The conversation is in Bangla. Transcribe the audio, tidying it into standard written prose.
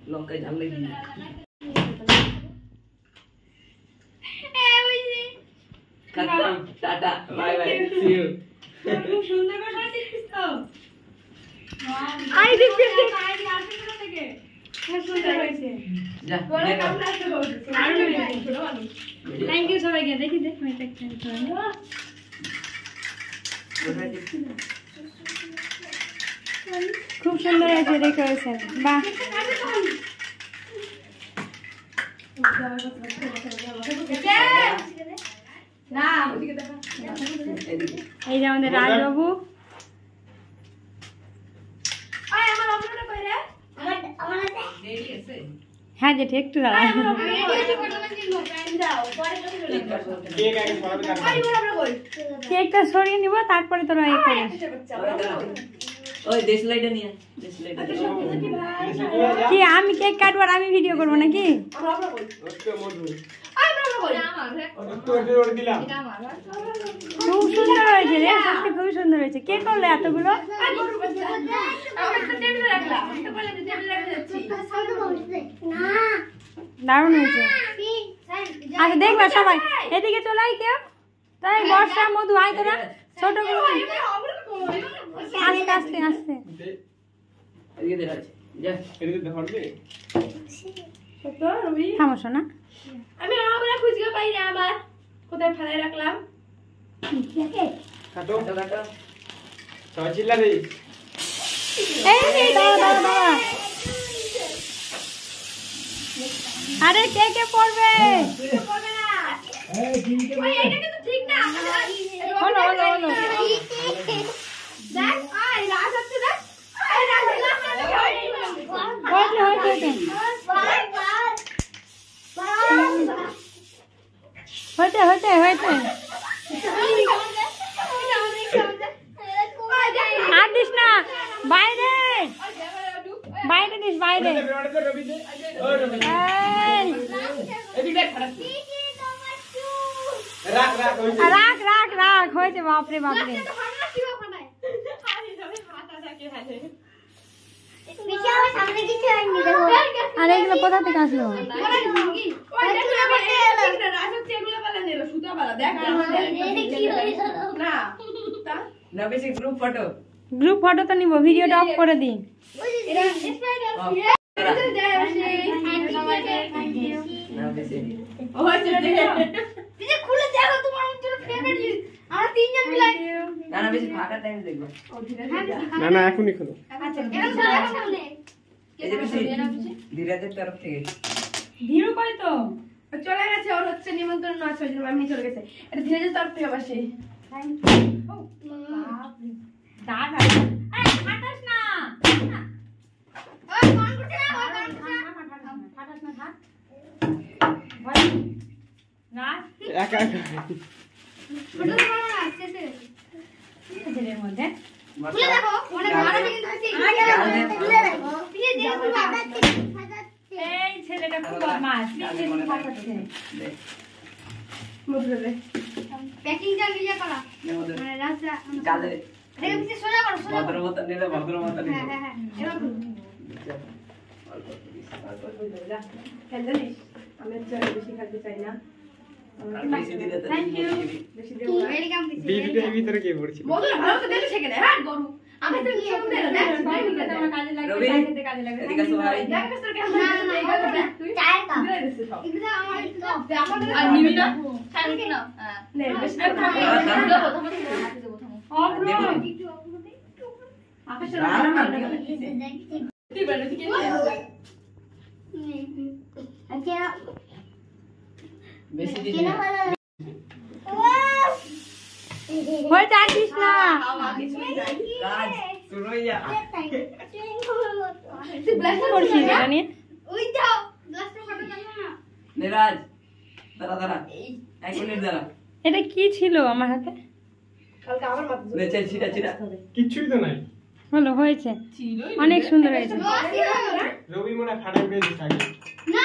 লঙ্কায় ঝাল লেগে tata bye bye see you খুব সুন্দর করে সাজিয়েছিস তো আই দেখি আইডি আসে কোথা থেকে খুব সুন্দর হয়েছে যা বড় কামলা তো আর ছোট ভালো থ্যাংক ইউ সবাইকে দেখি দেখ আমি একটা খুব সুন্দর হয়েছে ডেকোরেশন বাহ না ওদিকে দেখা এই যে আমাদের রাজবাবু আয় আমার অপরাধ কই রে আমার দেরি আছে হ্যাঁ যে ঠিক তো দাঁড়া কেকটা সরিয়ে নিব তারপরে তোরা এই করে ওই দেশলাইটা নিয়ে দেশলাইটা কি আমি কেক কাটবো আর আমি ভিডিও করবো নাকি খুব সুন্দর হয়েছে রে সত্যি খুবই সুন্দর হয়েছে কে করলে এতগুলো দারুণ হয়েছে আচ্ছা দেখবা সবাই এদিকে চলে আয় কেউ তাই বর্ষা মধু আয় তোরা ছোট আস্তে আস্তে আস্তে এদিকে দেখা আছে যা এদিকে ধরবে থামোস না আমি আমরা খুঁজে পাই না আমার কোথায় ফেলে রাখলাম কাটো কাটো সবাই চিল্লা রে এই দাঁড়া দাঁড়া দাঁড়া আরে কে কে পড়বে করবে না ওই এটা কিন্তু ঠিক না হলো হলো হলো দেখ আয় রাজ হচ্ছে দেখ আয় রাজ হয়েছে হয়েছে হয়েছে হয়েছে হয়েছে আর দিস না বাইরে বাইরে দিস বাইরে রাখ রাখ রাখ হয়েছে বাপরে বাপরে আর এগুলো কোথা থেকে আসলো না বেশি গ্রুপ ফটো গ্রুপ ফটো তো নিব ভিডিওটা অফ করে দিই না বেশি না না বেশি ফাঁকা টাইম দেখবো না না এখনই খোলো এই যে বেশি ধীরাজের তরফ থেকে ধীরু কই তো চলে গেছে ওর হচ্ছে নিমন্ত্রণ আছে ওই জন্য আমি চলে গেছে এটা ধীরে ধীরে তরফ থেকে আসে দাদা এই ফাটাস না ফাটাস না থাক না একা একা এর মধ্যে এই ছেলেটা খুব বদমাশ ফাটাচ্ছে প্যাকিংটা নিজে করা মানে রাস্তা চাঁদে দেখে পিছে সোজা করো সোজা ভদ্র মতো নিলে ভদ্র মতো নিলে হ্যাঁ হ্যাঁ এবার করো খেলতে নিস আমি বেশি খেলতে চাই না বেশি দিলে তো থ্যাংক ইউ বেশি দেবো ওয়েলকাম বিবিটার ভিতরে কে পড়ছিল বন্ধুরা ভালো তো দেখে সেখানে হ্যাঁ গরু আমি তো কি শুনতে না আমার কাজে লাগবে রবি কাজে কাজে লাগবে এদিকে আসো ভাই দেখ তোর কেমন না তুই চায়ের কাপ দিয়ে দিছিস সব এগুলো আমার তো আমাদের আর নিবি না চায়ের কি না হ্যাঁ নে বেশি দেবো প্রথমে হাতে দেবো থামো অপ্রো একটু অপরতে একটু আকাশ না তুই বলে কি আচ্ছা বেশি দিলে হয়ে যাচ্ছিস না রাজ সুরইয়া তুই ব্লাশ করছিস এটা নিয়ে ওই দাও ব্লাশটা ফটো দাও না নিরাজ দাঁড়া দাঁড়া এক মিনিট দাঁড়া এটা কি ছিল আমার হাতে কালকে আমার মাথা নেচে ছিটা ছিটা কিচ্ছুই তো নাই হলো হয়েছে অনেক সুন্দর হয়েছে রবি মনে ফাটাই পেয়েছিস আগে না